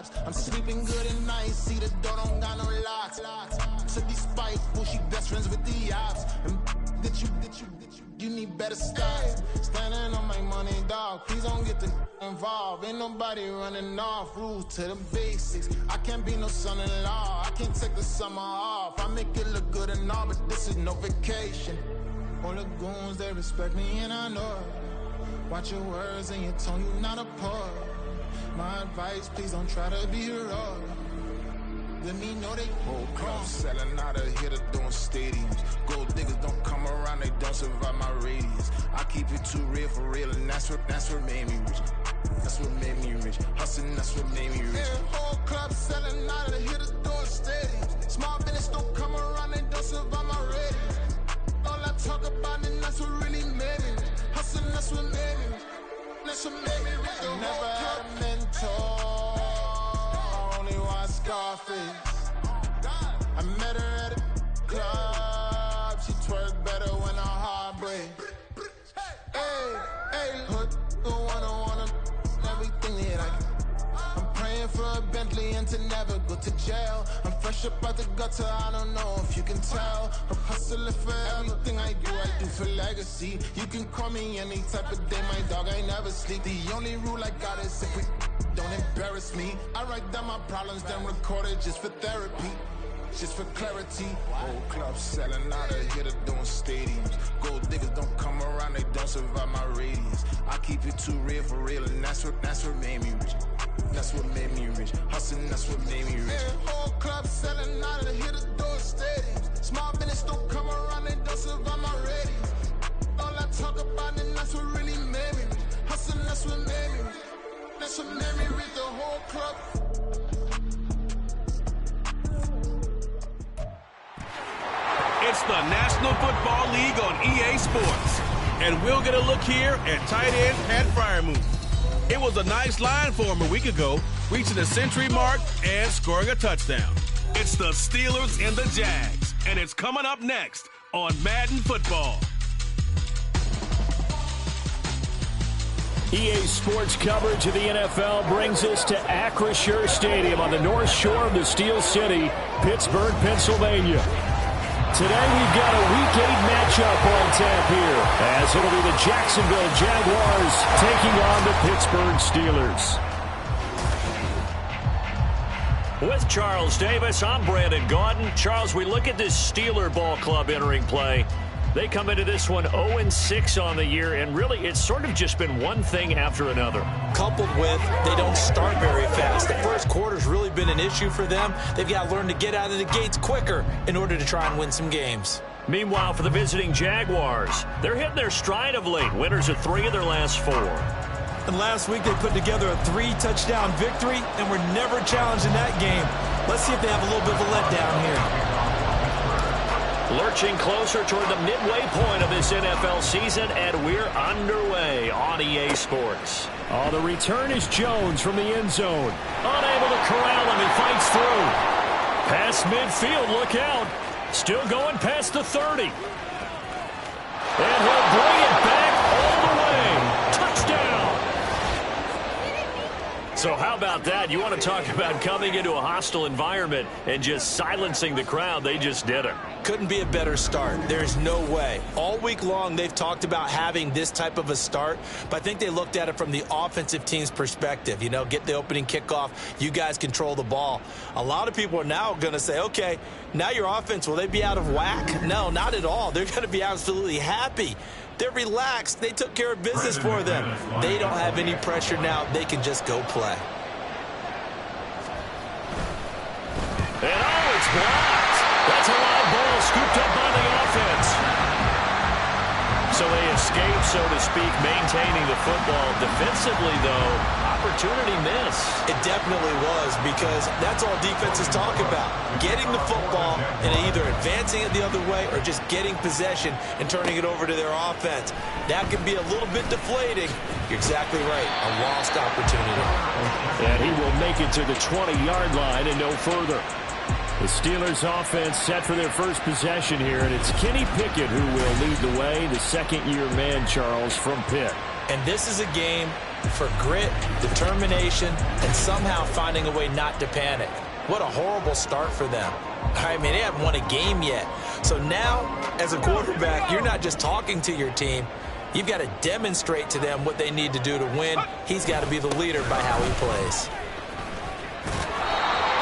vibes. I'm sleeping good at night, see the door don't got no locks. To be spiteful, she best friends with the ops. And you need better stocks. Standing on my money, dog. Please don't get the involved. Ain't nobody running off. Rules to the basics. I can't be no son-in-law. I can't take the summer off. I make it look good and all, but this is no vacation. All the goons, they respect me and I know it. Watch your words and your tone, you not a poet. My advice, please don't try to be heroic. Let me know they whole club selling out of here to doing stadiums. Gold diggers don't come around, they don't survive my radius. I keep it too real for real, and that's what made me rich. That's what made me rich. Hustling, that's what made me rich. Yeah, whole club selling out of here to doing stadiums. Small business don't come around, they don't survive my radius. All I talk about, and that's what really made me rich. Hustling, that's what made me rich. That's what made me rich. I never had a mentor. Only watch Scarface. I met her at a club. She twerk better when her heart breaks. Hey, put the one everything that I can. I'm praying for a Bentley and to never go to jail. I'm fresh up out the gutter, I don't know if you can tell. I'm hustling for everything I do for legacy. You can call me any type of day, my dog, I never sleep. The only rule I got is if we don't embarrass me. I write down my problems, then record it just for therapy. Just for clarity. Whole club selling out of here to doing stadiums. Gold diggers don't come around, they don't survive my radius. I keep it too real for real, and that's what made me rich. That's what made me rich. Hustling, that's what made me rich. Yeah, whole club selling out of here to doing stadiums. Small business don't come around, they don't survive my radius. All I talk about, and that's what really made me rich. Hustling, that's what made me rich. That's what made me rich, the whole club. It's the National Football League on EA Sports. And we'll get a look here at tight end Pat Freiermuth. It was a nice line for him a week ago, reaching the century mark and scoring a touchdown. It's the Steelers and the Jags, and it's coming up next on Madden Football. EA Sports coverage of the NFL brings us to Acrisure Stadium on the north shore of the Steel City, Pittsburgh, Pennsylvania. Today we've got a Week 8 matchup on tap here, as it'll be the Jacksonville Jaguars taking on the Pittsburgh Steelers. With Charles Davis, I'm Brandon Gaudin. Charles, we look at this Steeler ball club entering play. They come into this one 0-6 on the year, and really it's sort of just been one thing after another. Coupled with they don't start very fast. The first quarter's really been an issue for them. They've got to learn to get out of the gates quicker in order to try and win some games. Meanwhile, for the visiting Jaguars, they're hitting their stride of late. Winners of 3 of their last 4. And last week they put together a 3-touchdown victory and were never challenged in that game. Let's see if they have a little bit of a letdown here. Lurching closer toward the midway point of this NFL season, and we're underway on EA Sports. Oh, the return is Jones from the end zone. Unable to corral him, he fights through. Past midfield, look out. Still going past the 30. And he'll bring it back all the way. Touchdown. So how about that? You want to talk about coming into a hostile environment and just silencing the crowd. They just did it. Couldn't be a better start. There's no way. All week long, they've talked about having this type of a start, but I think they looked at it from the offensive team's perspective. You know, get the opening kickoff. You guys control the ball. A lot of people are now going to say, okay, now your offense, will they be out of whack? No, not at all. They're going to be absolutely happy. They're relaxed. They took care of business for them. They don't have any pressure now. They can just go play. And oh, it's blocked. That's a live ball scooped up by the offense. So they escape, so to speak, maintaining the football. Defensively, though, opportunity miss. It definitely was, because that's all defenses talk about. Getting the football and either advancing it the other way or just getting possession and turning it over to their offense. That can be a little bit deflating. You're exactly right. A lost opportunity. And he will make it to the 20-yard line and no further. The Steelers offense set for their first possession here, and it's Kenny Pickett who will lead the way, the second-year man, Charles, from Pitt. And this is a game for grit, determination, and somehow finding a way not to panic. What a horrible start for them. I mean, they haven't won a game yet. So now, as a quarterback, you're not just talking to your team. You've got to demonstrate to them what they need to do to win. He's got to be the leader by how he plays.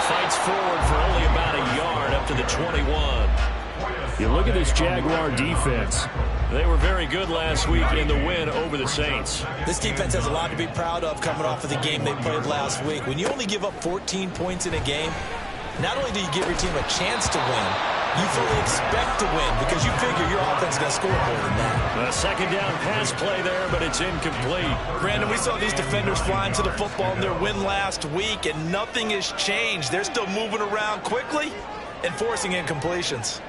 Fights forward for only about a yard up to the 21. You look at this Jaguar defense. They were very good last week in the win over the Saints. This defense has a lot to be proud of coming off of the game they played last week. When you only give up 14 points in a game, not only do you give your team a chance to win, you fully expect to win because you figure your offense is going to score more than that. A second down pass play there, but it's incomplete. Brandon, we saw these defenders flying to the football in their win last week, and nothing has changed. They're still moving around quickly and forcing incompletions.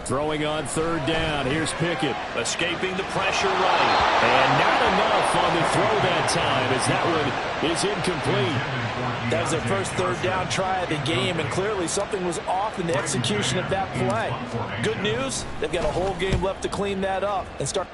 Throwing on third down. Here's Pickett. Escaping the pressure right. And not enough on the throw that time as that one is incomplete. That was their first third down try of the game, and clearly something was off in the execution of that play. Good news, they've got a whole game left to clean that up and start.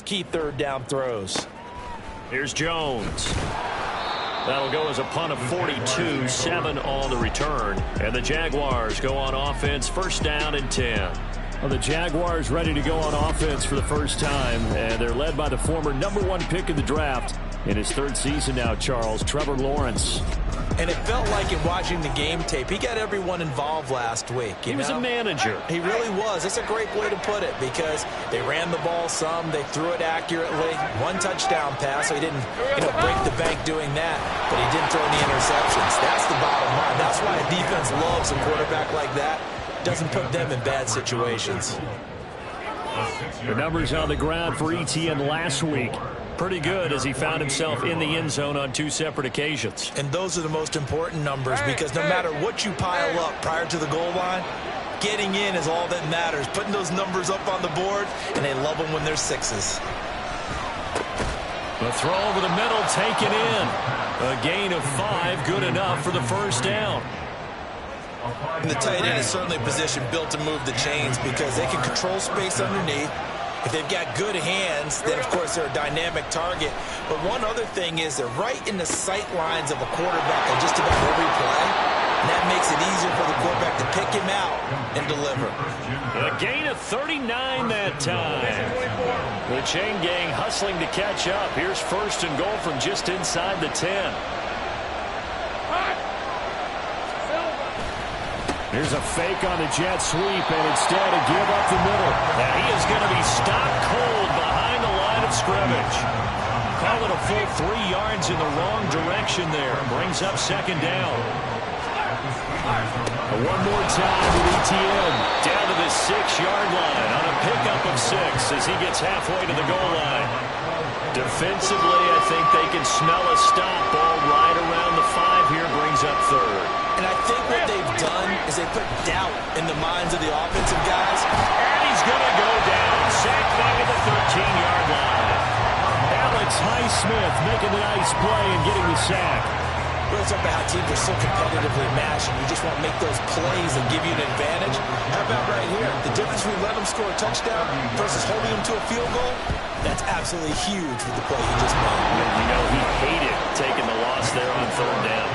Key third down throws. Here's Jones. That'll go as a punt of 42, 7 on the return. And the Jaguars go on offense, first down and 10. Well, the Jaguars ready to go on offense for the first time, and they're led by the former #1 pick in the draft in his 3rd season now, Charles, Trevor Lawrence. And it felt like in watching the game tape, he got everyone involved last week. He was a manager. He really was. That's a great way to put it because they ran the ball some. They threw it accurately. 1 touchdown pass, so he didn't break the bank doing that, but he didn't throw any interceptions. That's the bottom line. That's why a defense loves a quarterback like that. Doesn't put them in bad situations. The numbers on the ground for ETN last week. Pretty good as he found himself in the end zone on 2 separate occasions. And those are the most important numbers because no matter what you pile up prior to the goal line, getting in is all that matters. Putting those numbers up on the board, and they love them when they're 6s. The throw over the middle taken in. A gain of 5, good enough for the first down. And the tight end is certainly a position built to move the chains because they can control space underneath. If they've got good hands, then, of course, they're a dynamic target. But one other thing is they're right in the sight lines of a quarterback on just about every play. And that makes it easier for the quarterback to pick him out and deliver. A gain of 39 that time. The chain gang hustling to catch up. Here's 1st and goal from just inside the 10. Here's a fake on the jet sweep, and instead a give up the middle. And he is going to be stopped cold behind the line of scrimmage. Call it a full 3 yards in the wrong direction there. Brings up 2nd down. One more time with ETN. Down to the 6-yard line on a pickup of 6 as he gets halfway to the goal line. Defensively, I think they can smell a stop. Ball right around the 5 here, brings up 3rd. And I think what they've done is they put doubt in the minds of the offensive guys. And he's going to go down. Sacked back at the 13-yard line. Alex Highsmith making the nice play and getting the sack. Well, it's about how teams are so competitively matched, and you just want to make those plays that give you an advantage. How about right here? The difference between letting them score a touchdown versus holding them to a field goal, that's absolutely huge with the play he just made. You know, he hated taking the loss there on 3rd down.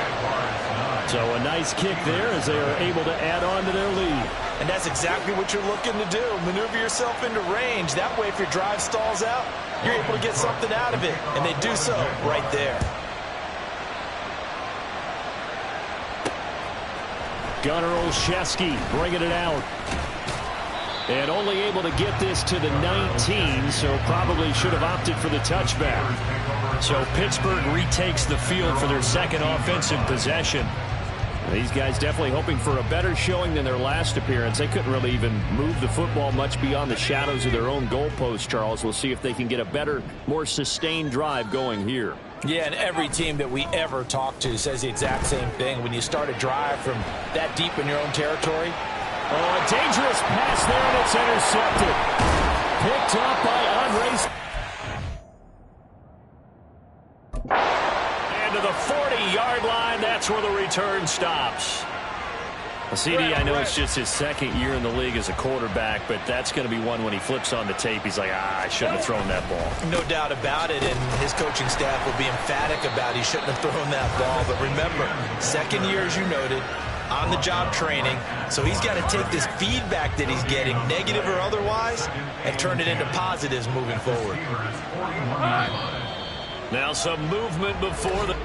So a nice kick there as they are able to add on to their lead. And that's exactly what you're looking to do. Maneuver yourself into range. That way, if your drive stalls out, you're able to get something out of it. And they do so right there. Gunnar Olszewski bringing it out. And only able to get this to the 19, so probably should have opted for the touchback. So Pittsburgh retakes the field for their 2nd offensive possession. These guys definitely hoping for a better showing than their last appearance. They couldn't really even move the football much beyond the shadows of their own goalpost, Charles. We'll see if they can get a better, more sustained drive going here. Yeah, and every team that we ever talk to says the exact same thing. When you start a drive from that deep in your own territory. Oh, a dangerous pass there, and it's intercepted. Picked up by Andres. And to the 40-yard line, that's where the return stops. CD, I know it's just his 2nd year in the league as a quarterback, but that's going to be one when he flips on the tape. He's like, I shouldn't have thrown that ball. No doubt about it, and his coaching staff will be emphatic about he shouldn't have thrown that ball. But remember, 2nd year, as you noted, on-the-job training. So he's got to take this feedback that he's getting, negative or otherwise, and turn it into positives moving forward. Now some movement before the...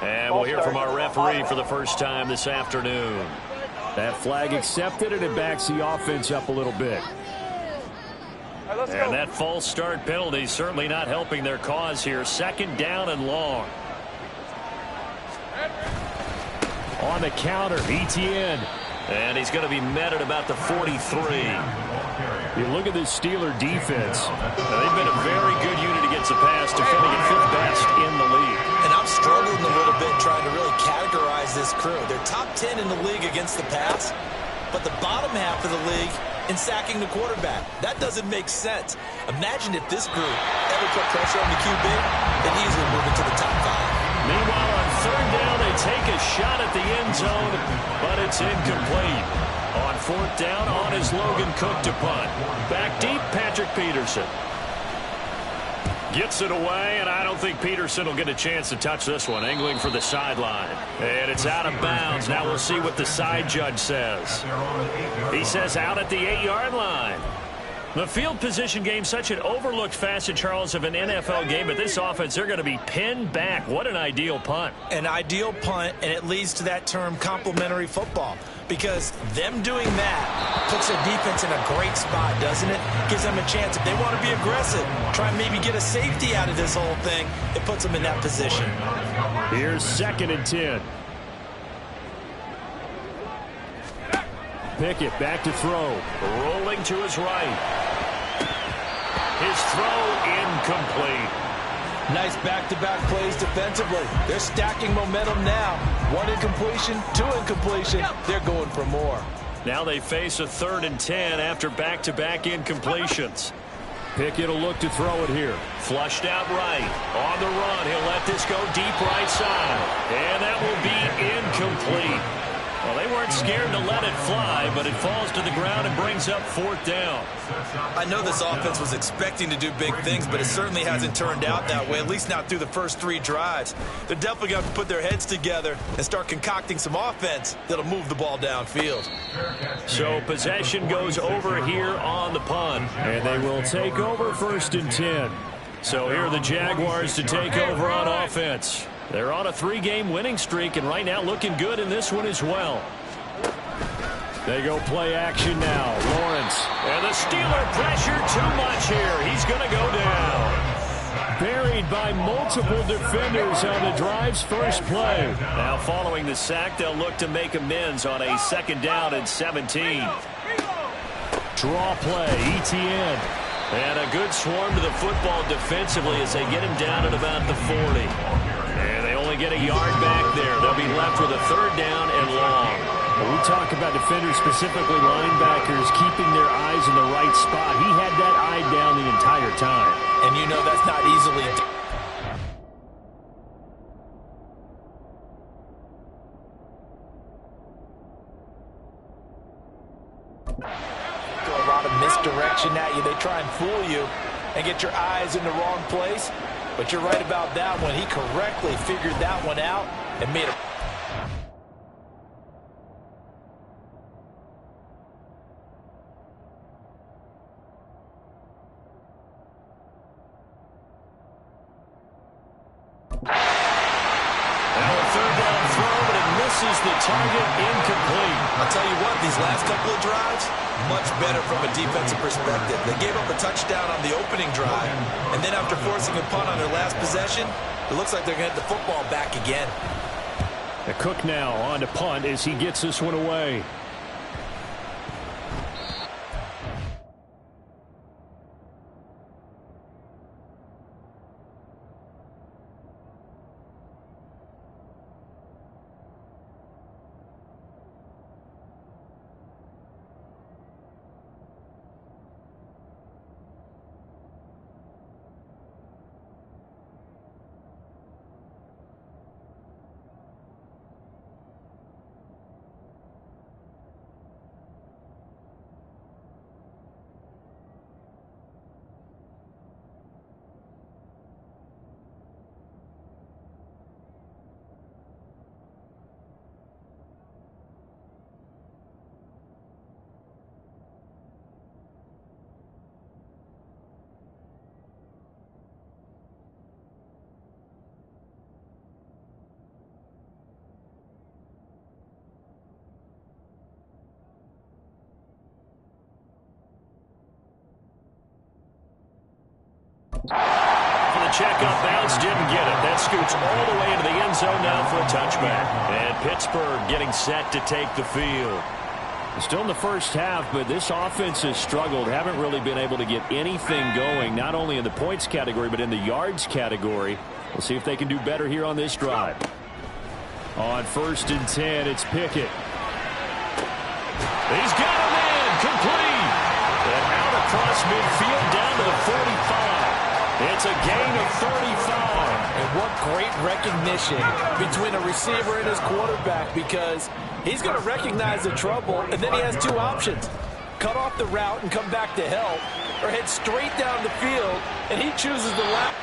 And we'll hear from our referee for the first time this afternoon. That flag accepted, and it backs the offense up a little bit. And that false start penalty certainly not helping their cause here. Second down and long. On the counter, ETN. And he's going to be met at about the 43. You look at this Steeler defense. They've been a very good unit against the pass, defending at 5th best in the league. And I'm struggling a little bit trying to really categorize this crew. They're top 10 in the league against the pass, but the bottom half of the league in sacking the quarterback. That doesn't make sense. Imagine if this group ever put pressure on the QB, they'd easily move into the top 5. Meanwhile, on third down, they take a shot at the end zone, but it's incomplete. On fourth down, on is Logan Cook to punt. Back deep, Patrick Peterson. Gets it away, and I don't think Peterson will get a chance to touch this one. Angling for the sideline. And it's out of bounds. Now we'll see what the side judge says. He says out at the 8-yard line. The field position game, such an overlooked facet, Charles, of an NFL game. But this offense, they're going to be pinned back. What an ideal punt. An ideal punt, and it leads to that term complementary football. Because them doing that puts their defense in a great spot, doesn't it? Gives them a chance. If they want to be aggressive, try and maybe get a safety out of this whole thing, it puts them in that position. Here's 2nd and 10. Pickett back to throw. Rolling to his right. His throw incomplete. Nice back-to-back plays defensively. They're stacking momentum now. 1 incompletion, 2 incompletion. They're going for more. Now they face a 3rd and 10 after back-to-back incompletions. Pickett will look to throw it here. Flushed out right. On the run, he'll let this go deep right side. And that will be incomplete. Well, they weren't scared to let it fly, but it falls to the ground and brings up 4th down. I know this offense was expecting to do big things, but it certainly hasn't turned out that way, at least not through the first 3 drives. They're definitely going to have to put their heads together and start concocting some offense that'll move the ball downfield. So possession goes over here on the punt, and they will take over 1st and 10. So here are the Jaguars to take over on offense. They're on a 3-game winning streak, and right now looking good in this one as well. They go play action now. Lawrence. And the Steeler pressure too much here. He's going to go down. Buried by multiple defenders on the drive's first play. Now following the sack, they'll look to make amends on a 2nd down and 17. Draw play, ETN. And a good swarm to the football defensively as they get him down at about the 40. And they only get a yard back there. They'll be left with a 3rd down and long. When we talk about defenders, specifically linebackers, keeping their eyes in the right spot, he had that eye down the entire time. And you know that's not easily done. A lot of misdirection at you. They try and fool you and get your eyes in the wrong place. But you're right about that one. He correctly figured that one out and made a... The target incomplete. I'll tell you what, these last couple of drives, much better from a defensive perspective. They gave up a touchdown on the opening drive, and then after forcing a punt on their last possession, it looks like they're going to get the football back again. The Cook now on to punt as he gets this one away. check up bounce, didn't get it. That scoots all the way into the end zone now for a touchback. And Pittsburgh getting set to take the field. Still in the first half, but this offense has struggled. Haven't really been able to get anything going, not only in the points category, but in the yards category. We'll see if they can do better here on this drive. On 1st and 10, it's Pickett. He's got him in, complete. And out across midfield down to the 45. It's a gain of 35. And what great recognition between a receiver and his quarterback, because he's going to recognize the trouble, and then he has two options. Cut off the route and come back to help, or head straight down the field, and he chooses the left.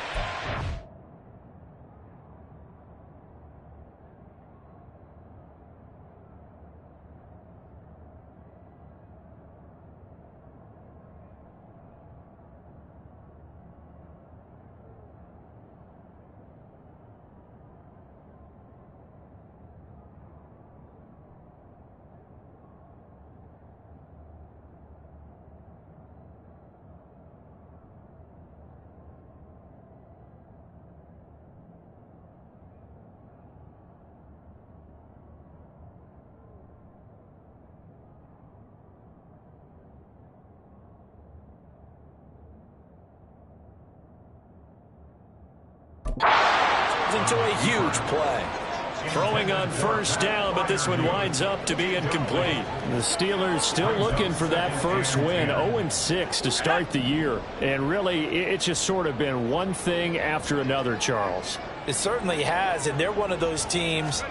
Into a huge play. Throwing on 1st down, but this one winds up to be incomplete. The Steelers still looking for that first win. 0-6 to start the year. And really, it's just sort of been one thing after another, Charles. It certainly has, and they're one of those teams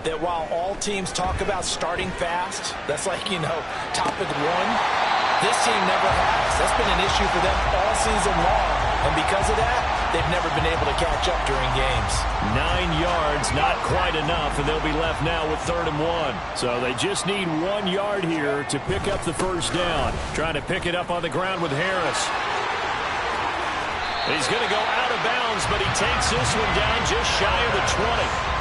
that while all teams talk about starting fast, that's like, topic one, this team never has. That's been an issue for them all season long. And because of that, they've never been able to catch up during games. 9 yards, not quite enough, and they'll be left now with 3rd and 1. So they just need 1 yard here to pick up the first down. Trying to pick it up on the ground with Harris. He's going to go out of bounds, but he takes this one down just shy of the 20.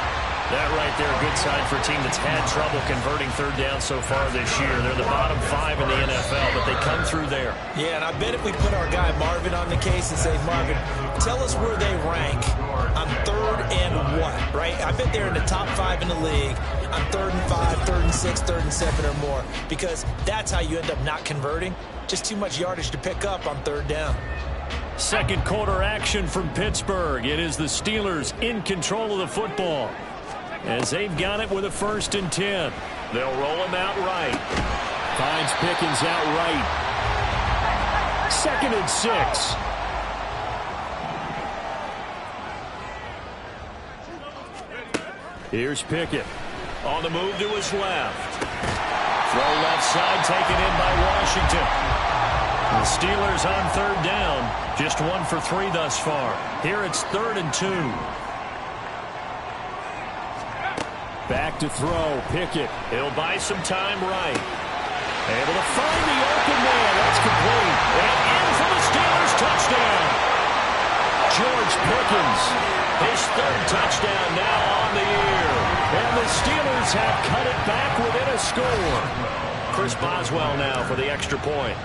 That right there, a good sign for a team that's had trouble converting 3rd down so far this year. They're the bottom 5 in the NFL, but they come through there. Yeah, and I bet if we put our guy Marvin on the case and say, Marvin, tell us where they rank on 3rd and what, right? I bet they're in the top 5 in the league on 3rd and 5, 3rd and 6, 3rd and 7 or more, because that's how you end up not converting. Just too much yardage to pick up on 3rd down. Second quarter action from Pittsburgh. It is the Steelers in control of the football, as they've got it with a 1st and 10. They'll roll him out right. Finds Pickens out right. 2nd and 6. Here's Pickett. On the move to his left. Throw left side taken in by Washington. The Steelers on 3rd down. Just 1 for 3 thus far. Here it's 3rd and 2. Back to throw, Pickett. He'll buy some time right. Able to find the open man. That's complete. And in for the Steelers touchdown. George Pickens, his 3rd touchdown now on the year. And the Steelers have cut it back within a score. Chris Boswell now for the extra point.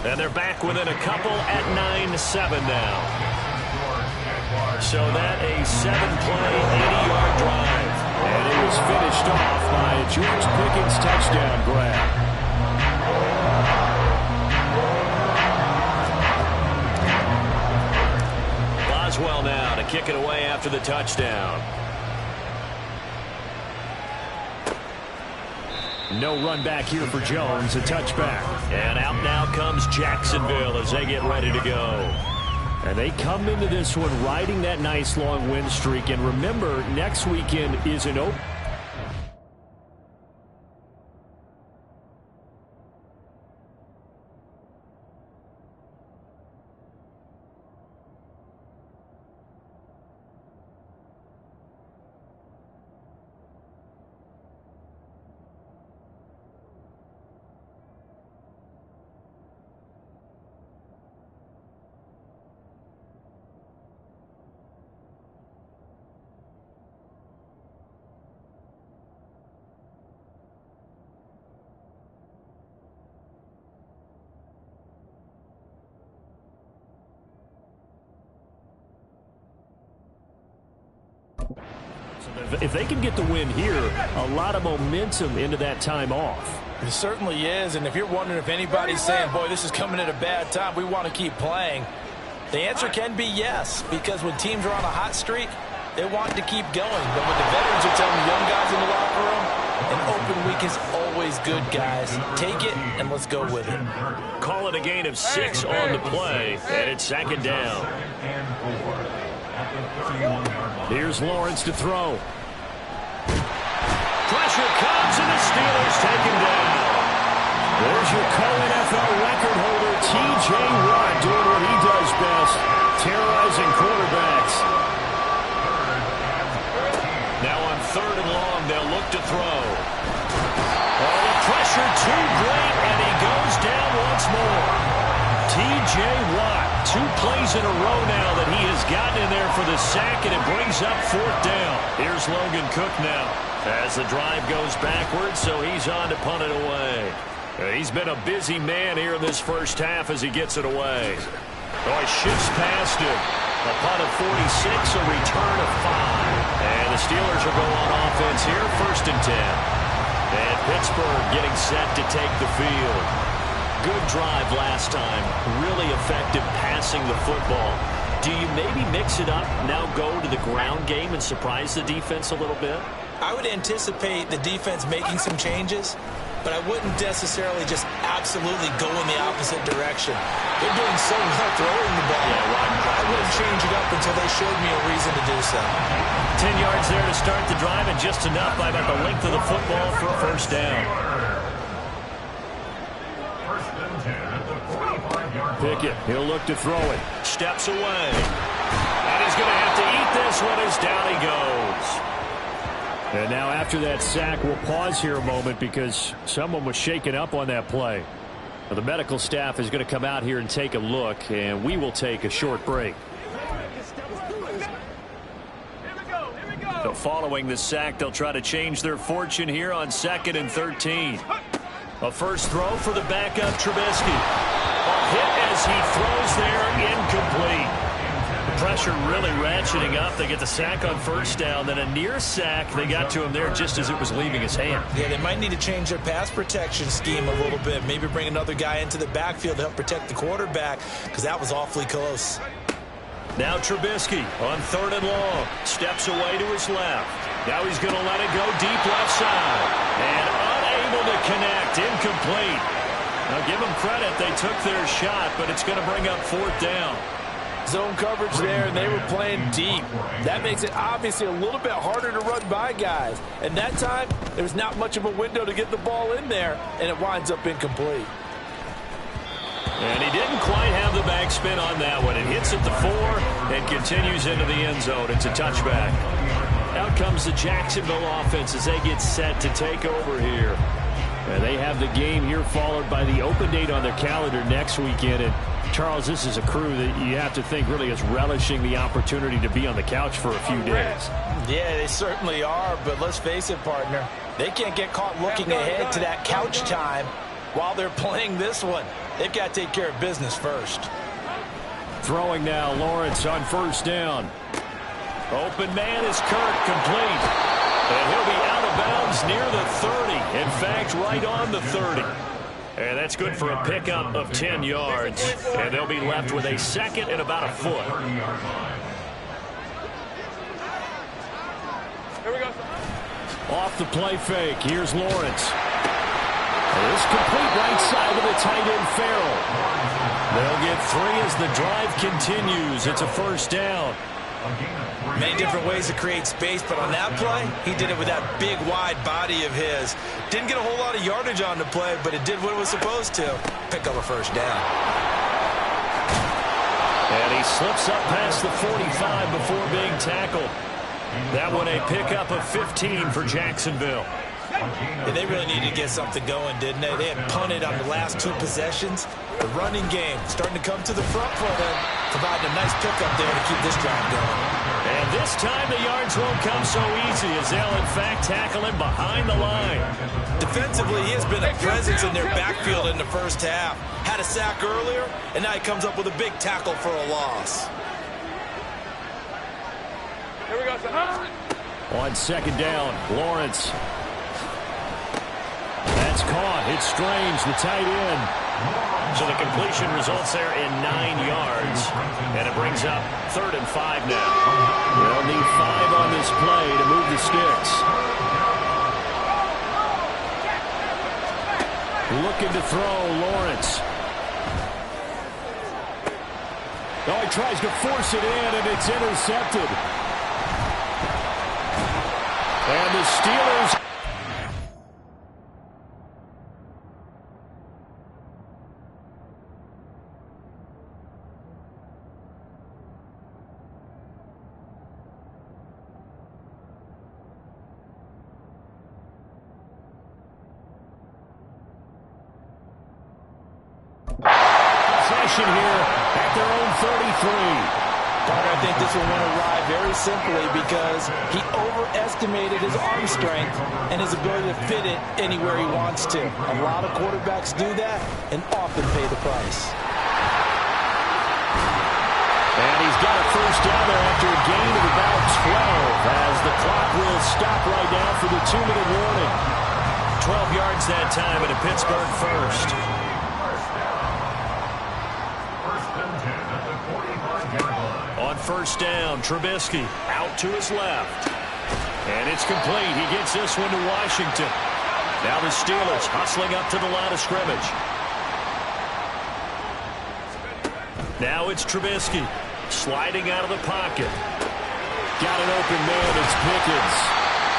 And they're back within a couple at 9-7 now. So that a 7-play, 80-yard drive. And it was finished off by a George Pickens touchdown grab. Boswell now to kick it away after the touchdown. No run back here for Jones, a touchback. And out now comes Jacksonville as they get ready to go. And they come into this one riding that nice long win streak. And remember, next weekend is an open. If they can get the win here, a lot of momentum into that time off. It certainly is, and if you're wondering if anybody's saying, boy, this is coming at a bad time, we want to keep playing, the answer can be yes, because when teams are on a hot streak, they want to keep going. But what the veterans are telling the young guys in the locker room, an open week is always good, guys. Take it, and let's go with it. Call it a gain of 6 on the play, and it's second down. Here's Lawrence to throw. Pressure comes, and the Steelers take him down. There's your co-NFL record holder, T.J. Watt, doing what he does best, terrorizing quarterbacks. Now on 3rd and long, they'll look to throw. Oh, the pressure too great, and he goes down once more. T.J. Watt, 2 plays in a row now that he has gotten in there for the sack, and it brings up 4th down. Here's Logan Cook now as the drive goes backwards, so he's on to punt it away. He's been a busy man here in this first half as he gets it away. Oh, he shifts past him. A punt of 46, a return of 5. And the Steelers will go on offense here, 1st and 10. And Pittsburgh getting set to take the field. Good drive last time. Really effective passing the football. Do you maybe mix it up, now go to the ground game and surprise the defense a little bit? I would anticipate the defense making some changes, but I wouldn't necessarily just absolutely go in the opposite direction. They're doing so well throwing the ball. I wouldn't change it up until they showed me a reason to do so. 10 yards there to start the drive, and just enough by about the length of the football for a 1st down. Pickett, he'll look to throw it. Steps away. And he's going to have to eat this one as down he goes. And now after that sack, we'll pause here a moment because someone was shaken up on that play. Now, the medical staff is going to come out here and take a look, and we will take a short break. So following the sack, they'll try to change their fortune here on 2nd and 13. A first throw for the backup Trubisky. A hit as he throws there, incomplete. The pressure really ratcheting up. They get the sack on 1st down, then a near sack. They got to him there just as it was leaving his hand. Yeah, they might need to change their pass protection scheme a little bit. Maybe bring another guy into the backfield to help protect the quarterback, because that was awfully close. Now Trubisky on 3rd and long. Steps away to his left. Now he's going to let it go deep left side. And unable to connect. Incomplete. Now give them credit. They took their shot, but it's going to bring up 4th down. Zone coverage there, and they were playing deep. That makes it obviously a little bit harder to run by guys. And that time, there's not much of a window to get the ball in there, and it winds up incomplete. And he didn't quite have the backspin on that one. It hits at the 4 and continues into the end zone. It's a touchback. Out comes the Jacksonville offense as they get set to take over here. And they have the game here followed by the open date on their calendar next weekend. And Charles, this is a crew that you have to think really is relishing the opportunity to be on the couch for a few days. Yeah, they certainly are, but let's face it, partner. They can't get caught looking ahead to that couch time while they're playing this one. They've got to take care of business first. Throwing now, Lawrence on 1st down. Open man is Kirk, complete. And he'll be out of bounds near the 30. In fact, right on the 30. And that's good for a pickup of 10 yards. And they'll be left with a 2nd and about a foot. Here we go. Off the play fake. Here's Lawrence. This complete right side of the tight end Farrell. They'll get 3 as the drive continues. It's a 1st down. Many different ways to create space, but on that play, he did it with that big, wide body of his. Didn't get a whole lot of yardage on the play, but it did what it was supposed to. Pick up a 1st down. And he slips up past the 45 before being tackled. That one a pickup of 15 for Jacksonville. Yeah, they really needed to get something going, didn't they? They had punted on the last 2 possessions. The running game starting to come to the front for them, providing a nice pickup there to keep this drive going. And this time the yards won't come so easy as they'll, in fact, tackle him behind the line. Defensively, he has been a presence in their backfield in the 1st half. Had a sack earlier, and now he comes up with a big tackle for a loss. Here we go, son. On second down, Lawrence. That's caught. It's Strange, the tight end. So the completion results there in 9 yards. And it brings up 3rd and 5 now. They'll need 5 on this play to move the sticks. Looking to throw, Lawrence. Oh, he tries to force it in, and it's intercepted. And the Steelers... possession here at their own 33. I think this will win a ride very simply because he overestimated his arm strength and his ability to fit it anywhere he wants to. A lot of quarterbacks do that and often pay the price. And he's got a first down there after a gain of about 12 as the clock will stop right now for the 2-minute warning. 12 yards that time and a Pittsburgh first. On first down, Trubisky out to his left. And it's complete. He gets this one to Washington. Now the Steelers hustling up to the line of scrimmage. Now it's Trubisky sliding out of the pocket. Got an open man. It's Pickens.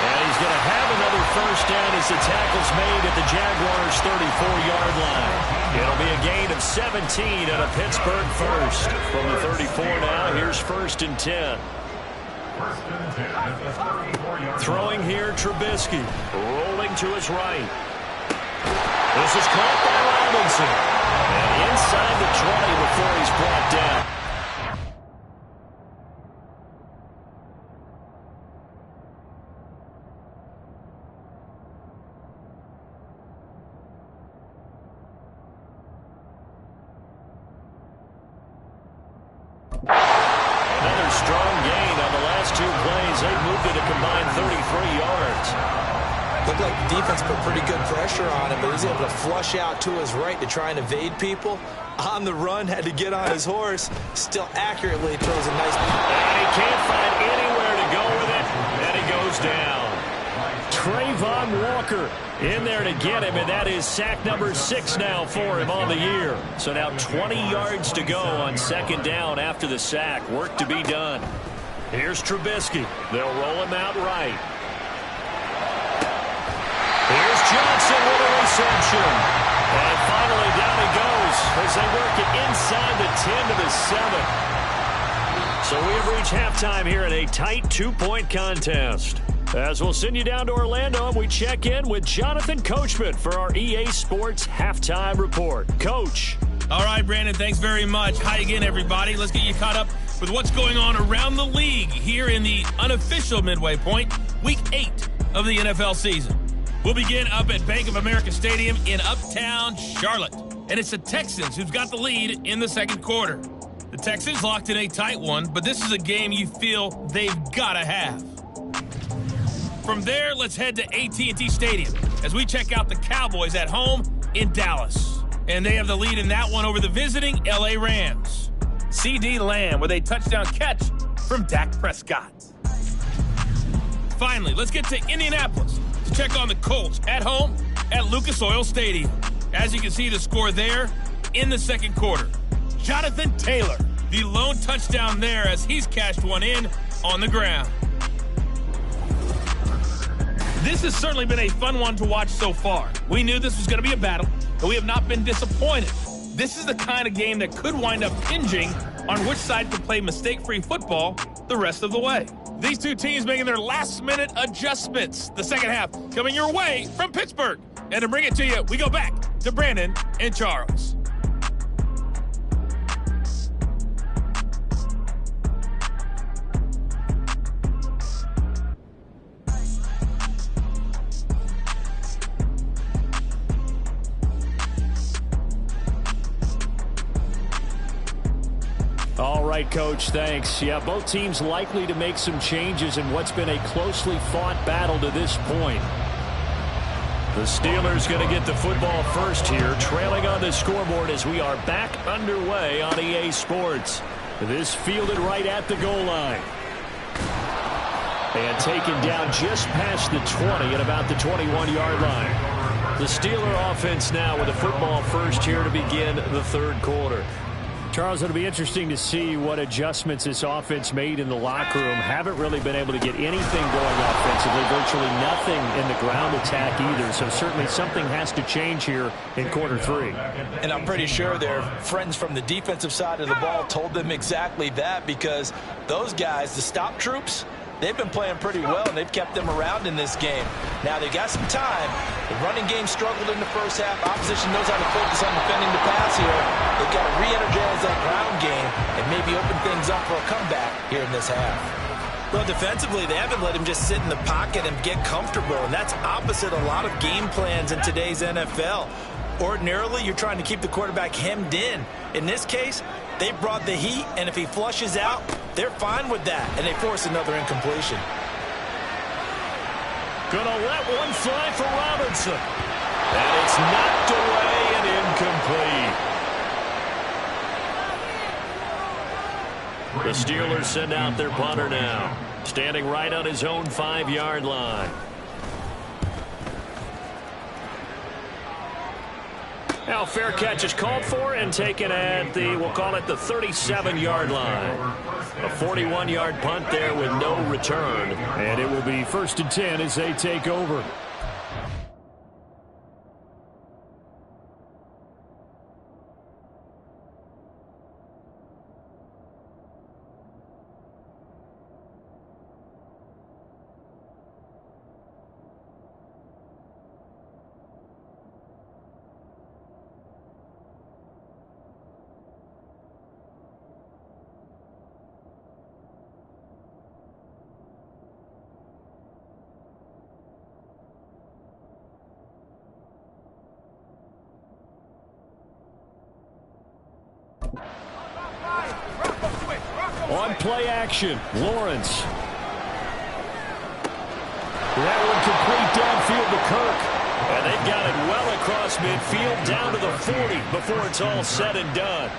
And he's going to have another first down as the tackle's made at the Jaguars' 34-yard line. It'll be a gain of 17 and a Pittsburgh first. From the 34 now, here's 1st and 10. Throwing here, Trubisky. Rolling to his right. This is caught by Robinson. And inside the 20 before he's brought down. Another strong gain on the last 2 plays. They've moved it a combined 33 yards. Looked like the defense put pretty good pressure on him, but he was able to flush out to his right to try and evade people. On the run, had to get on his horse. Still accurately throws a nice... And he can't find anywhere to go with it. And he goes down. Trayvon Walker in there to get him, and that is sack number 6 now for him on the year. So now 20 yards to go on second down after the sack. Work to be done. Here's Trubisky. They'll roll him out right. Here's Johnson with a reception. And finally down he goes as they work it inside the 10 to the 7. So we have reached halftime here in a tight 2-point contest. As we'll send you down to Orlando, and we check in with Jonathan Coachman for our EA Sports Halftime Report. Coach. All right, Brandon, thanks very much. Hi again, everybody. Let's get you caught up with what's going on around the league here in the unofficial midway point, Week 8 of the NFL season. We'll begin up at Bank of America Stadium in Uptown Charlotte. And it's the Texans who've got the lead in the second quarter. The Texans locked in a tight one, but this is a game you feel they've got to have. From there, let's head to AT&T Stadium as we check out the Cowboys at home in Dallas. And they have the lead in that one over the visiting LA Rams. CD Lamb with a touchdown catch from Dak Prescott. Finally, let's get to Indianapolis to check on the Colts at home at Lucas Oil Stadium. As you can see the score there in the second quarter. Jonathan Taylor, the lone touchdown there as he's cashed one in on the ground. This has certainly been a fun one to watch so far. We knew this was going to be a battle, but we have not been disappointed. This is the kind of game that could wind up hinging on which side can play mistake-free football the rest of the way. These two teams making their last-minute adjustments. The second half coming your way from Pittsburgh. And to bring it to you, we go back to Brandon and Charles. All All right, Coach, thanks. Yeah, both teams likely to make some changes in what's been a closely fought battle to this point. The Steelers going to get the football first here, trailing on the scoreboard as we are back underway on EA Sports. This fielded right at the goal line. And taken down just past the 20 at about the 21-yard line. The Steeler offense now with the football first here to begin the third quarter. Charles, it'll be interesting to see what adjustments this offense made in the locker room. Haven't really been able to get anything going offensively, virtually nothing in the ground attack either. So certainly something has to change here in quarter three. And I'm pretty sure their friends from the defensive side of the ball told them exactly that, because those guys, the stop troops, they've been playing pretty well, and they've kept them around in this game. Now, they got some time. The running game struggled in the first half. Opposition knows how to focus on defending the pass here. They've got to re-energize that ground game and maybe open things up for a comeback here in this half. Well, defensively, they haven't let him just sit in the pocket and get comfortable, and that's opposite a lot of game plans in today's NFL. Ordinarily, you're trying to keep the quarterback hemmed in. In this case, they brought the heat, and if he flushes out, they're fine with that, and they force another incompletion. Gonna let one fly for Robinson. And it's knocked away and incomplete. The Steelers send out their punter now, standing right on his own 5-yard line. Now fair catch is called for and taken at the, we'll call it the 37-yard line. A 41-yard punt there with no return. And it will be 1st and 10 as they take over. On play action, Lawrence. That one complete downfield to Kirk. And they've got it well across midfield down to the 40 before it's all said and done.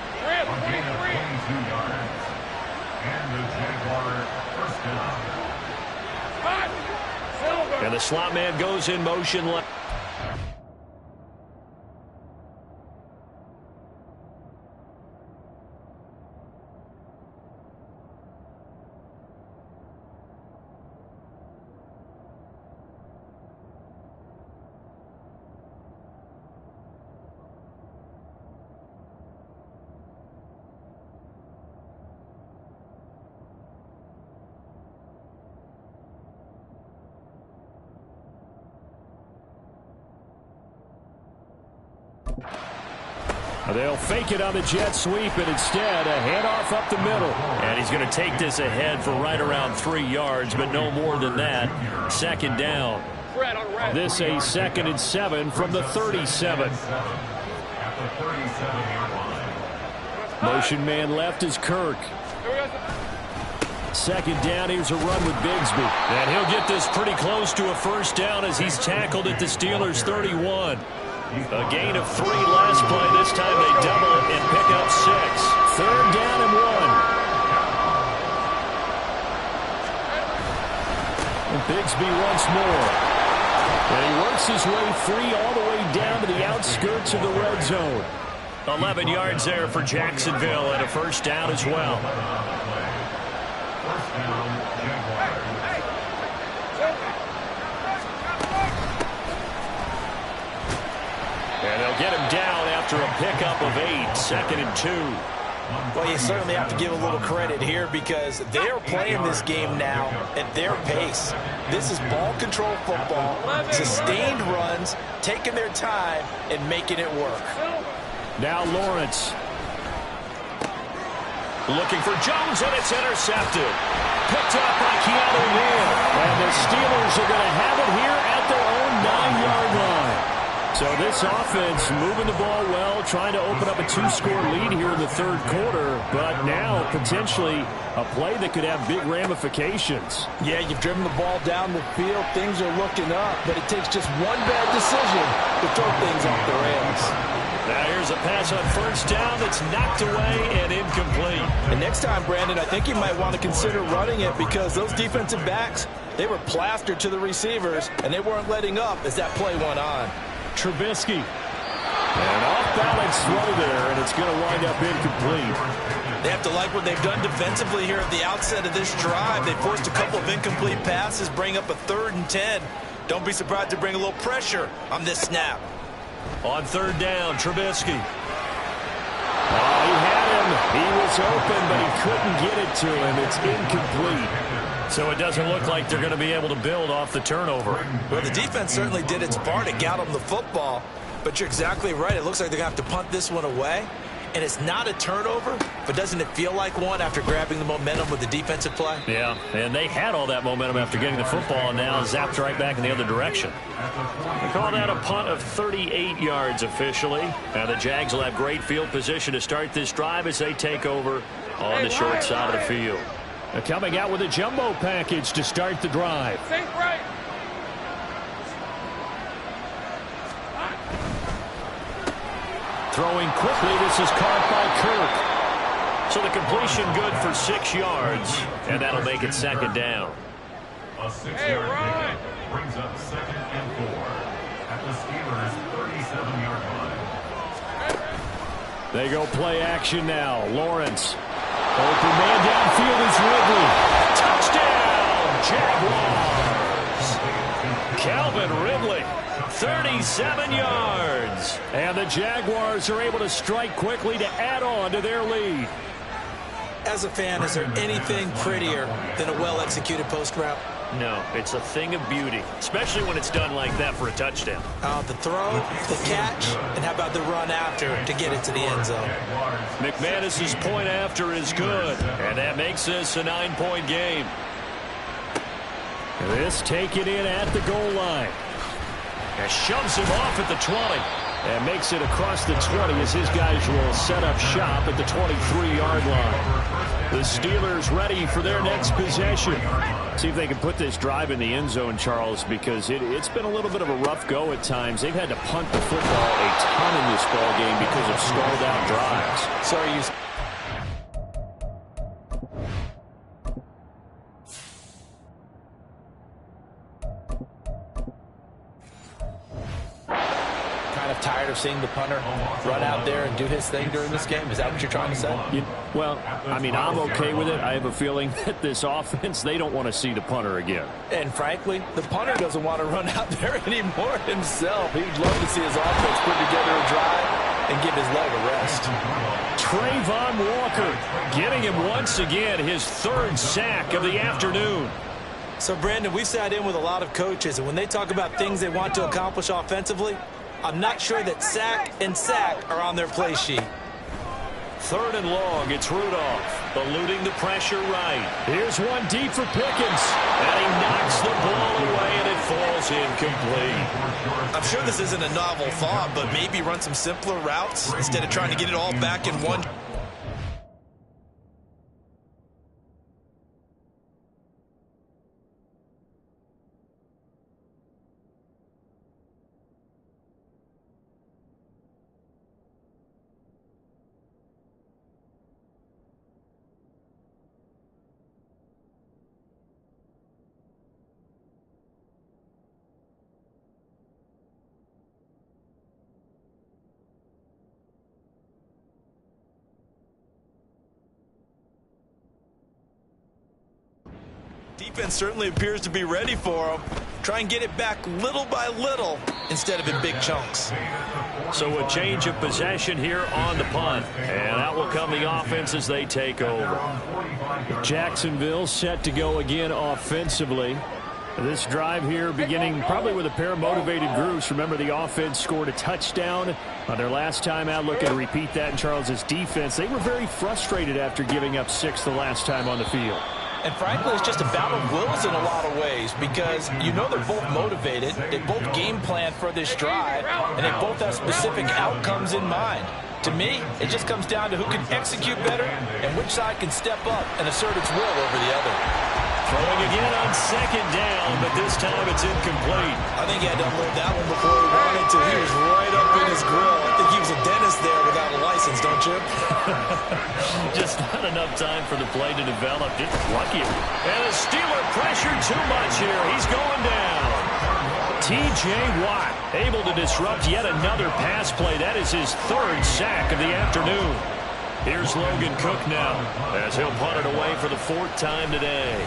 And the slot man goes in motion left. They'll fake it on the jet sweep, and instead a handoff up the middle. And he's going to take this ahead for right around 3 yards, but no more than that. 2nd down. This a 2nd and 7 from the 37. Motion man left is Kirk. 2nd down, here's a run with Bigsby. And he'll get this pretty close to a 1st down as he's tackled at the Steelers' 31. A gain of 3 last play. This time they double it and pick up 6. 3rd down and 1. And Bigsby once more. And he works his way free all the way down to the outskirts of the red zone. 11 yards there for Jacksonville and a 1st down as well. And they'll get him down after a pickup of 8, 2nd and 2. Well, you certainly have to give a little credit here because they are playing this game now at their pace. This is ball control football, sustained runs, taking their time and making it work. Now Lawrence. Looking for Jones, and it's intercepted. Picked up by Keanu Neal. And the Steelers are going to have it here at their own 9-yard line. So this offense moving the ball well, trying to open up a 2-score lead here in the third quarter, but now potentially a play that could have big ramifications. Yeah, you've driven the ball down the field. Things are looking up, but it takes just one bad decision to throw things off the rails. Now here's a pass on first down that's knocked away and incomplete. And next time, Brandon, I think you might want to consider running it because those defensive backs, they were plastered to the receivers, and they weren't letting up as that play went on. Trubisky. An off-balance throw there, and it's going to wind up incomplete. They have to like what they've done defensively here at the outset of this drive. They forced a couple of incomplete passes, bring up a 3rd and 10. Don't be surprised to bring a little pressure on this snap. On third down, Trubisky. Oh, he had him. He was open, but he couldn't get it to him. It's incomplete. So it doesn't look like they're going to be able to build off the turnover. Well, the defense certainly did its part to get them the football. But you're exactly right. It looks like they're going to have to punt this one away. And it's not a turnover, but doesn't it feel like one after grabbing the momentum with the defensive play? Yeah, and they had all that momentum after getting the football and now zapped right back in the other direction. They call that a punt of 38 yards officially. Now the Jags will have great field position to start this drive as they take over on the short side of the field. They're coming out with a jumbo package to start the drive. Throwing quickly, this is caught by Kirk. So the completion good for 6 yards, and that'll make it second down. A 6-yard pickup brings up 2nd and 4 at the Steelers' 37-yard line. They go play action now. Lawrence. Open man downfield is Ridley. Touchdown, Jaguars. Calvin Ridley, 37 yards. And the Jaguars are able to strike quickly to add on to their lead. As a fan, is there anything prettier than a well-executed post route? No, it's a thing of beauty, especially when it's done like that for a touchdown. The throw, the catch, and how about the run after to get it to the end zone? McManus's point after is good, and that makes this a 9-point game. This taken in at the goal line. And shoves him off at the 20. And makes it across the 20 as his guys will set up shop at the 23-yard line. The Steelers ready for their next possession. See if they can put this drive in the end zone, Charles, because it's been a little bit of a rough go at times. They've had to punt the football a ton in this ball game because of stalled out drives. So are you... tired of seeing the punter run out there and do his thing during this game? Is that what you're trying to say? Well, I mean, I'm okay with it. I have a feeling that this offense, they don't want to see the punter again. And frankly, the punter doesn't want to run out there anymore himself. He'd love to see his offense put together a drive and give his leg a rest. Trayvon Walker getting him once again his 3rd sack of the afternoon. So, Brandon, we sat in with a lot of coaches, and when they talk about things they want to accomplish offensively, I'm not sure that sack and sack are on their play sheet. 3rd and long, it's Rudolph, eluding the pressure right. Here's one deep for Pickens, and he knocks the ball away, and it falls incomplete. I'm sure this isn't a novel thought, but maybe run some simpler routes instead of trying to get it all back in one. Defense certainly appears to be ready for him. Try and get it back little by little instead of in big chunks. So a change of possession here on the punt. And out will come the offense as they take over. Jacksonville set to go again offensively. This drive here beginning probably with a pair of motivated groups. Remember, the offense scored a touchdown on their last time out. Looking to repeat that in Charles's defense. They were very frustrated after giving up 6 the last time on the field. And frankly, it's just a battle of wills in a lot of ways because you know they're both motivated, they both game plan for this drive, and they both have specific outcomes in mind. To me, it just comes down to who can execute better and which side can step up and assert its will over the other. Throwing again on second down, but this time it's incomplete. I think he had to unload that one before he wanted to. He was right up in his grill. I think he was a dentist there without a license, don't you? Just not enough time for the play to develop. Just lucky. And the Steeler pressured too much here. He's going down. T.J. Watt able to disrupt yet another pass play. That is his third sack of the afternoon. Here's Logan Cook now as he'll punt it away for the fourth time today.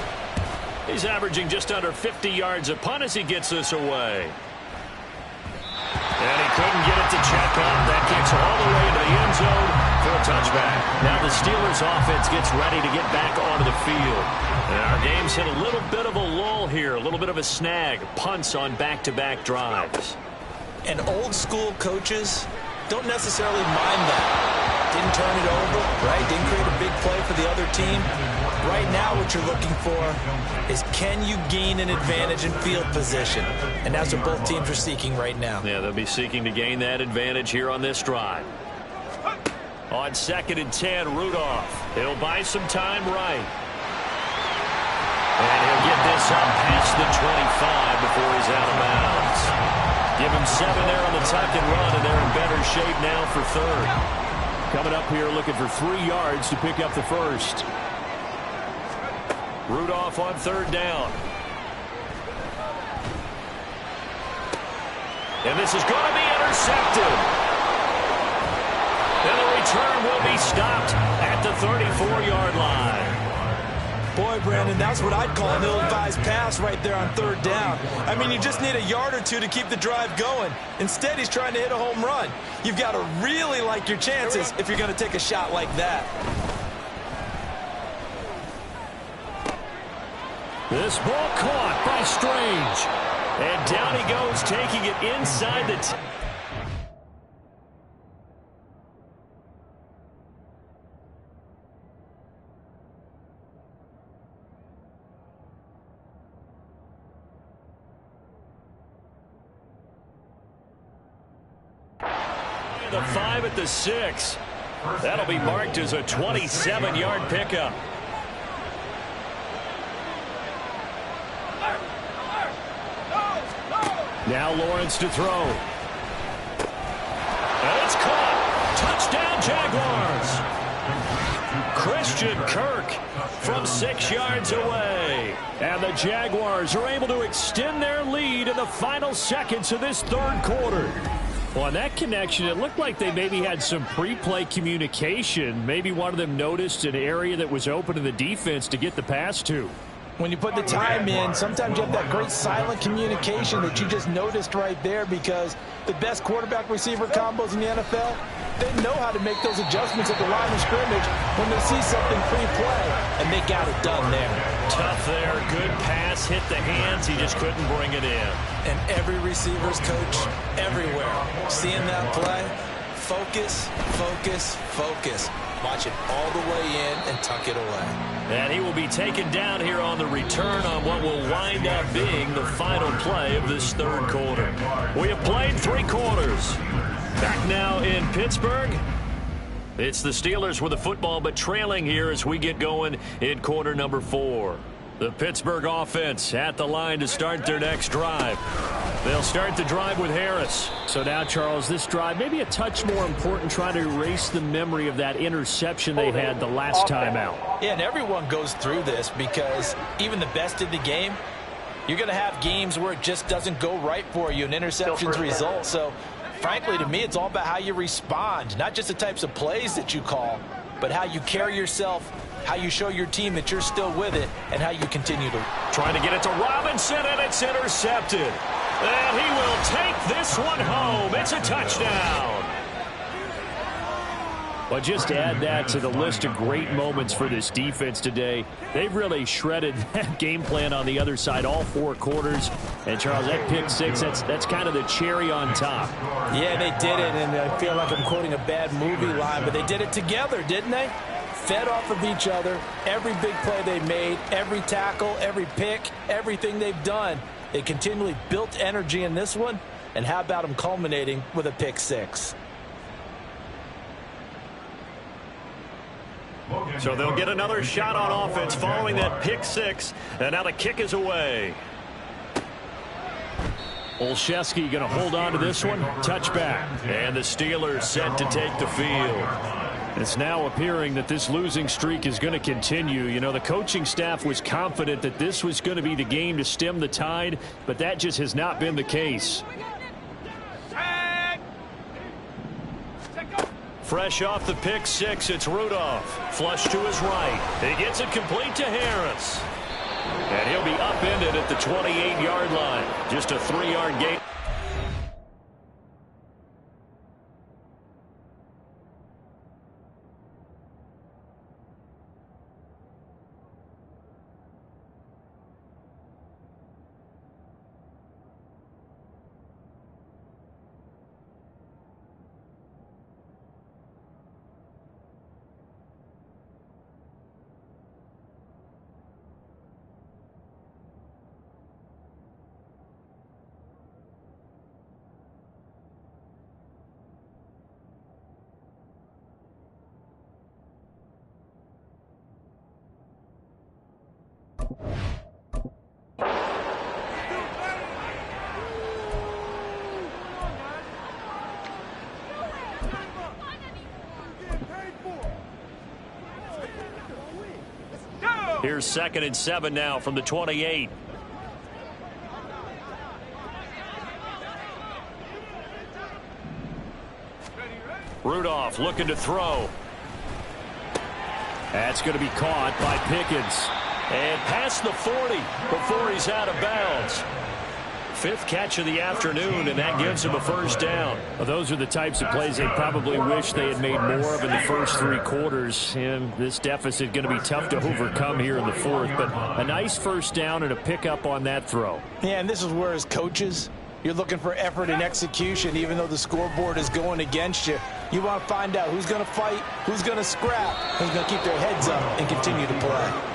He's averaging just under 50 yards a punt as he gets this away. And he couldn't get it to check up. That kicks all the way into the end zone for a touchback. Now the Steelers offense gets ready to get back onto the field. And our game's hit a little bit of a lull here, a little bit of a snag. Punts on back-to-back drives. And old school coaches don't necessarily mind that. Didn't turn it over, right? Didn't create a big play for the other team. Right now what you're looking for is can you gain an advantage in field position? And that's what both teams are seeking right now. Yeah, they'll be seeking to gain that advantage here on this drive. On 2nd and 10, Rudolph. He'll buy some time right. And he'll get this up past the 25 before he's out of bounds. Give him 7 there on the tuck and run, and they're in better shape now for third. Coming up here looking for 3 yards to pick up the first. Rudolph on 3rd down. And this is going to be intercepted. And the return will be stopped at the 34-yard line. Boy, Brandon, that's what I'd call an ill-advised pass right there on 3rd down. I mean, you just need a yard or two to keep the drive going. Instead, he's trying to hit a home run. You've got to really like your chances if you're going to take a shot like that. This ball caught by Strange. And down he goes, taking it inside the... The 5 at the 6. That'll be marked as a 27-yard pickup. Now Lawrence to throw. And it's caught. Touchdown, Jaguars. Christian Kirk from 6 yards away. And the Jaguars are able to extend their lead in the final seconds of this 3rd quarter. Well, on that connection, it looked like they maybe had some pre-play communication. Maybe one of them noticed an area that was open to the defense to get the pass to. When you put the time in, sometimes you have that great silent communication that you just noticed right there because the best quarterback-receiver combos in the NFL, they know how to make those adjustments at the line of scrimmage when they see something pre-play, and they got it done there. Tough there. Good pass. Hit the hands. He just couldn't bring it in. And every receiver's coach everywhere, seeing that play, focus, focus, focus. Watch it all the way in and tuck it away. And he will be taken down here on the return on what will wind up being the final play of this 3rd quarter. We have played 3 quarters. Back now in Pittsburgh. It's the Steelers with the football, but trailing here as we get going in quarter number 4. The Pittsburgh offense at the line to start their next drive. They'll start the drive with Harris. So now, Charles, this drive maybe a touch more important, trying to erase the memory of that interception they had the last time out. Yeah, and everyone goes through this because even the best in the game, you're going to have games where it just doesn't go right for you, and interceptions result. So, frankly, to me, it's all about how you respond, not just the types of plays that you call, but how you carry yourself, how you show your team that you're still with it, and how you continue to. Trying to get it to Robinson, and it's intercepted. And he will take this one home. It's a touchdown. Well, just add that to the list of great moments for this defense today. They've really shredded that game plan on the other side all 4 quarters. And, Charles, that pick 6, that's kind of the cherry on top. Yeah, they did it, and I feel like I'm quoting a bad movie line, but they did it together, didn't they? fed off of each other. Every big play they made, every tackle, every pick, everything they've done, they continually built energy in this one. And how about them culminating with a pick six? So they'll get another shot on offense following that pick six. And now the kick is away. Olszewski going to hold on to this one. Touchback. And the Steelers set to take the field. It's now appearing that this losing streak is going to continue. You know, the coaching staff was confident that this was going to be the game to stem the tide, but that just has not been the case. Fresh off the pick six, it's Rudolph. Flush to his right. He gets it complete to Harris. And he'll be upended at the 28-yard line. Just a 3-yard gain. Here's 2nd and 7 now from the 28. Rudolph looking to throw. That's going to be caught by Pickens. And past the 40 before he's out of bounds. 5th catch of the afternoon, and that gives him a first down. Well, those are the types of plays they probably wish they had made more of in the first 3 quarters. And this deficit going to be tough to overcome here in the 4th. But a nice first down and a pickup on that throw. Yeah, and this is where as coaches, you're looking for effort and execution, even though the scoreboard is going against you. You want to find out who's going to fight, who's going to scrap, who's going to keep their heads up and continue to play.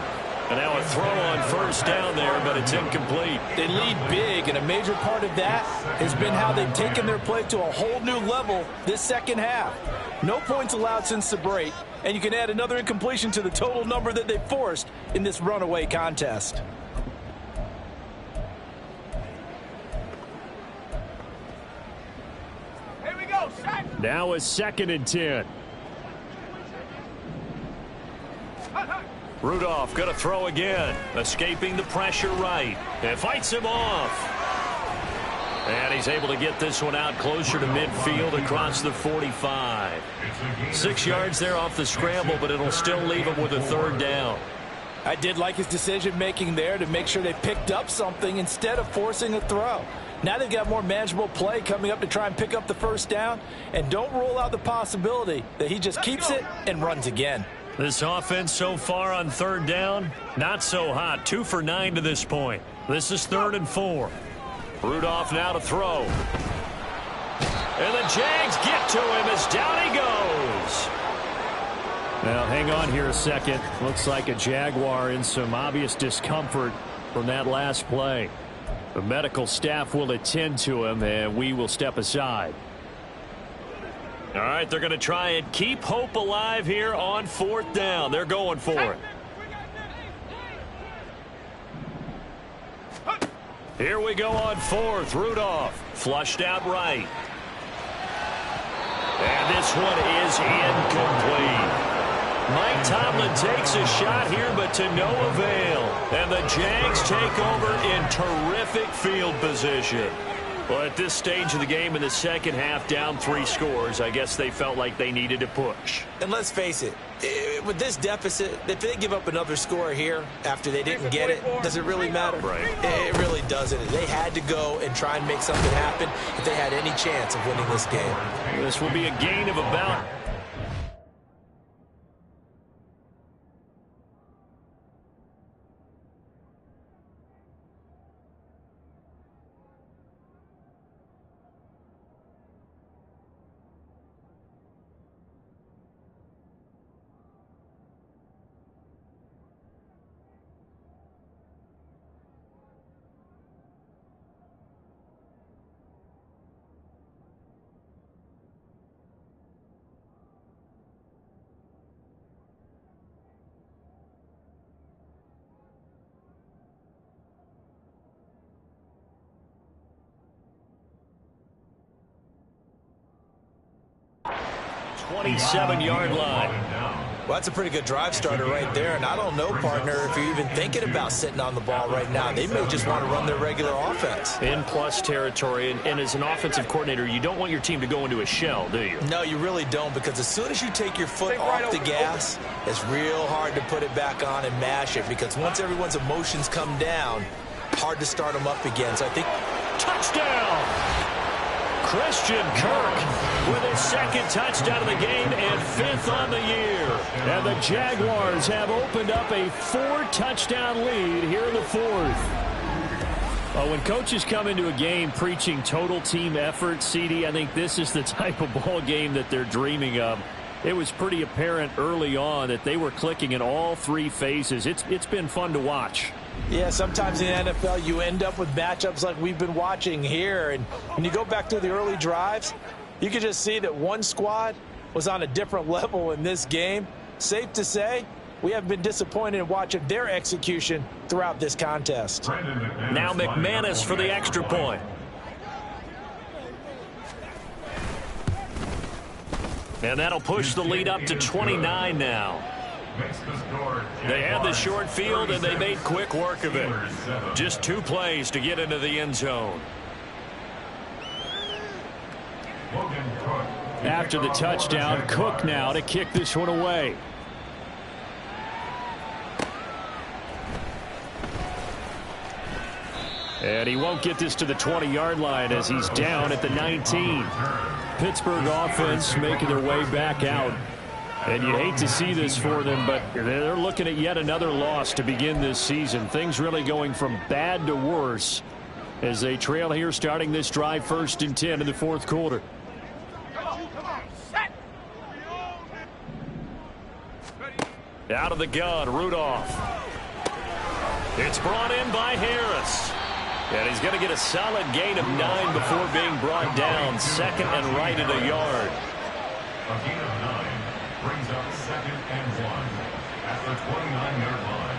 And now a throw on first down there, but it's incomplete. They lead big, and a major part of that has been how they've taken their play to a whole new level this second half. No points allowed since the break, and you can add another incompletion to the total number that they forced in this runaway contest. Here we go, set. Now a 2nd and 10. Rudolph going to throw again. Escaping the pressure right. And fights him off. And he's able to get this one out closer to midfield across the 45. 6 yards there off the scramble, but it'll still leave him with a 3rd down. I did like his decision-making there to make sure they picked up something instead of forcing a throw. Now they've got more manageable play coming up to try and pick up the first down. And don't rule out the possibility that he just keeps it and runs again. This offense so far on 3rd down, not so hot. 2 for 9 to this point. This is 3rd and 4. Rudolph now to throw. And the Jags get to him as down he goes. Well, hang on here a second. Looks like a Jaguar in some obvious discomfort from that last play. The medical staff will attend to him, and we will step aside. All right, they're going to try and keep hope alive here on 4th down. They're going for it. Here we go on 4th. Rudolph flushed out right. And this one is incomplete. Mike Tomlin takes a shot here, but to no avail. And the Jags take over in terrific field position. Well, at this stage of the game in the second half, down 3 scores, I guess they felt like they needed to push. And let's face it, with this deficit, if they give up another score here after they didn't get it, does it really matter? Right. It really doesn't. They had to go and try and make something happen if they had any chance of winning this game. This will be a gain of about 27-yard line. Well, that's a pretty good drive starter right there, and I don't know, partner, if you're even thinking about sitting on the ball right now. They may just want to run their regular offense. In plus territory, and as an offensive coordinator, you don't want your team to go into a shell, do you? No, you really don't, because as soon as you take your foot off the gas, it's real hard to put it back on and mash it, because once everyone's emotions come down, hard to start them up again. So I think... Touchdown! Christian Kirk with his second touchdown of the game and 5th on the year. And the Jaguars have opened up a 4-touchdown lead here in the 4th. When coaches come into a game preaching total team effort, CD, I think this is the type of ball game that they're dreaming of. It was pretty apparent early on that they were clicking in all 3 phases. It's been fun to watch. Yeah, sometimes in the NFL you end up with matchups like we've been watching here. And when you go back through the early drives, you can just see that one squad was on a different level in this game. Safe to say, we have been disappointed in watching their execution throughout this contest. Now McManus for the extra point. And that'll push the lead up to 29 now. They had the short field, and they made quick work of it. Just 2 plays to get into the end zone. After the touchdown, Cook now to kick this one away. And he won't get this to the 20-yard line as he's down at the 19. Pittsburgh offense making their way back out. And you hate to see this for them, but they're looking at yet another loss to begin this season. Things really going from bad to worse as they trail here starting this drive 1st and 10 in the 4th quarter. Out of the gun, Rudolph. It's brought in by Harris. And he's going to get a solid gain of 9 before being brought down. 2nd and right at a yard. A gain of 9 brings up 2nd and 1 at the 29-yard line.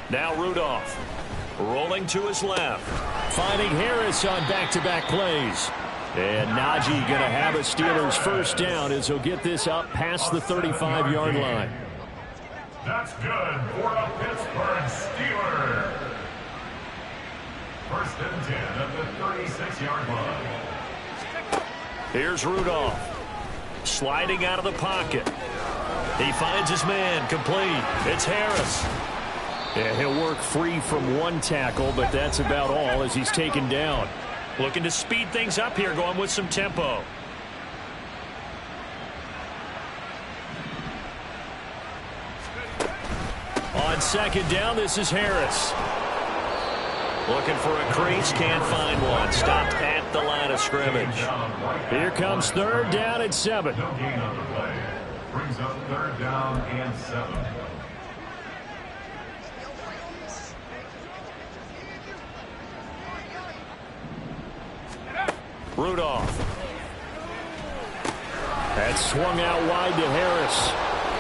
Now Rudolph rolling to his left, finding Harris on back-to-back plays. And Najee going to have a Steelers first down as he'll get this up past the 35-yard line. That's good for a Pittsburgh Steeler. 1st and 10 at the 36-yard line. Here's Rudolph sliding out of the pocket. He finds his man, complete. It's Harris. Yeah, he'll work free from 1 tackle, but that's about all as he's taken down. Looking to speed things up here, going with some tempo. On 2nd down, this is Harris. Looking for a crease, can't find one. Stopped at the line of scrimmage. Here comes 3rd down and 7. No gain on the play. Brings up 3rd down and 7. Rudolph. That's swung out wide to Harris.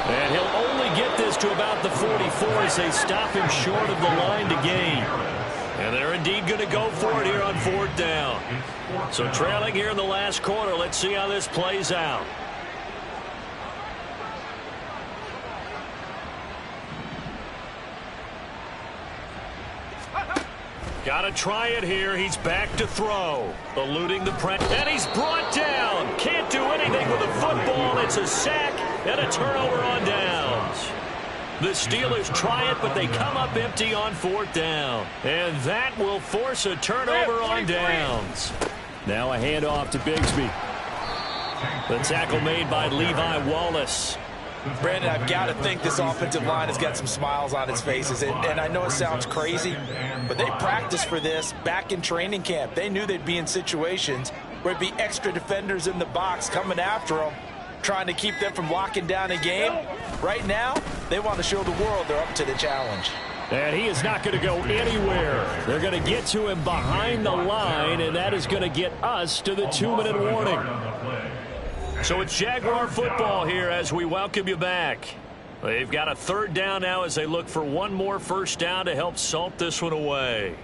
And he'll only get this to about the 44 as they stop him short of the line to gain. And they're indeed going to go for it here on 4th down. So trailing here in the last quarter, let's see how this plays out. Got to try it here. He's back to throw. Eluding the press. And he's brought down. Can't do anything with a football. It's a sack and a turnover on downs. The Steelers try it, but they come up empty on 4th down. And that will force a turnover on downs. Now a handoff to Bigsby. The tackle made by Levi Wallace. Brandon, I've got to think this offensive line has got some smiles on its faces. And I know it sounds crazy, but they practiced for this back in training camp. They knew they'd be in situations where it'd be extra defenders in the box coming after them, trying to keep them from locking down a game. Right now, they want to show the world they're up to the challenge. And he is not going to go anywhere. They're going to get to him behind the line, and that is going to get us to the 2-minute warning. So it's Jaguar football here as we welcome you back. They've got a 3rd down now as they look for one more first down to help salt this one away.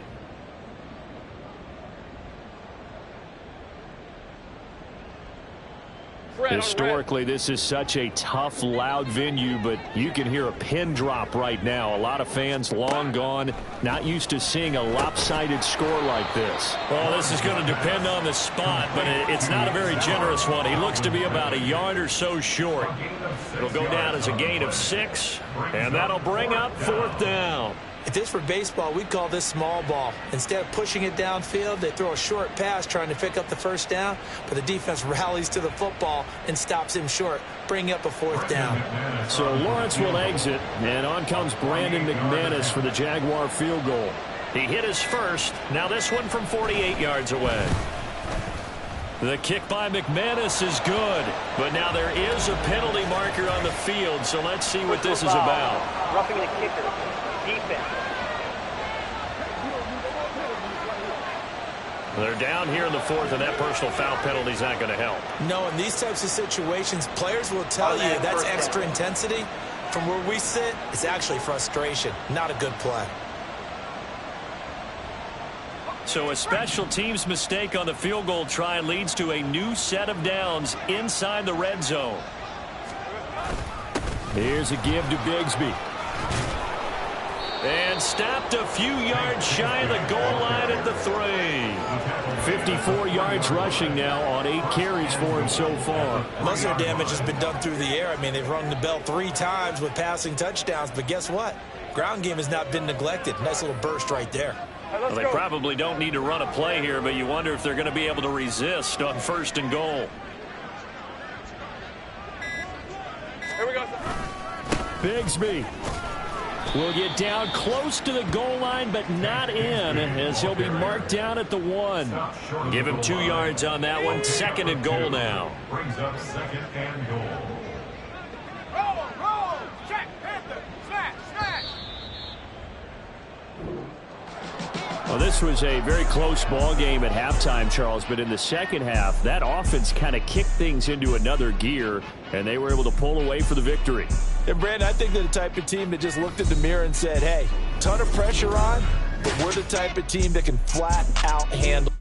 Historically, this is such a tough, loud venue, but you can hear a pin drop right now. A lot of fans long gone, not used to seeing a lopsided score like this. Well, this is going to depend on the spot, but it's not a very generous one. He looks to be about a yard or so short. It'll go down as a gain of 6, and that'll bring up 4th down. If this were baseball, we'd call this small ball. Instead of pushing it downfield, they throw a short pass trying to pick up the first down, but the defense rallies to the football and stops him short, bringing up a 4th down. So Lawrence will exit, and on comes Brandon McManus for the Jaguar field goal. He hit his first. Now this one from 48 yards away. The kick by McManus is good, but now there is a penalty marker on the field, so let's see what this is about. Roughing the kicker. Defense. They're down here in the 4th, and that personal foul penalty is not going to help. No, in these types of situations, players will tell you that's extra intensity. From where we sit, it's actually frustration. Not a good play. So a special teams mistake on the field goal try leads to a new set of downs inside the red zone. Here's a give to Bigsby. And stopped a few yards shy of the goal line at the 3. 54 yards rushing now on 8 carries for him so far. Most of their damage has been done through the air. I mean, they've rung the bell 3 times with passing touchdowns, but guess what? Ground game has not been neglected. Nice little burst right there. Well, they probably don't need to run a play here, but you wonder if they're going to be able to resist on 1st and goal. Here we go. Bigsby will get down close to the goal line, but not in, as he'll be marked down at the 1. Give him 2 yards on that one. 2nd and goal now. Brings up 2nd and goal. Roll. Check. Panther. Smash. Well, this was a very close ball game at halftime, Charles, but in the second half, that offense kind of kicked things into another gear, and they were able to pull away for the victory. And, Brandon, I think they're the type of team that just looked in the mirror and said, hey, ton of pressure on, but we're the type of team that can flat out handle.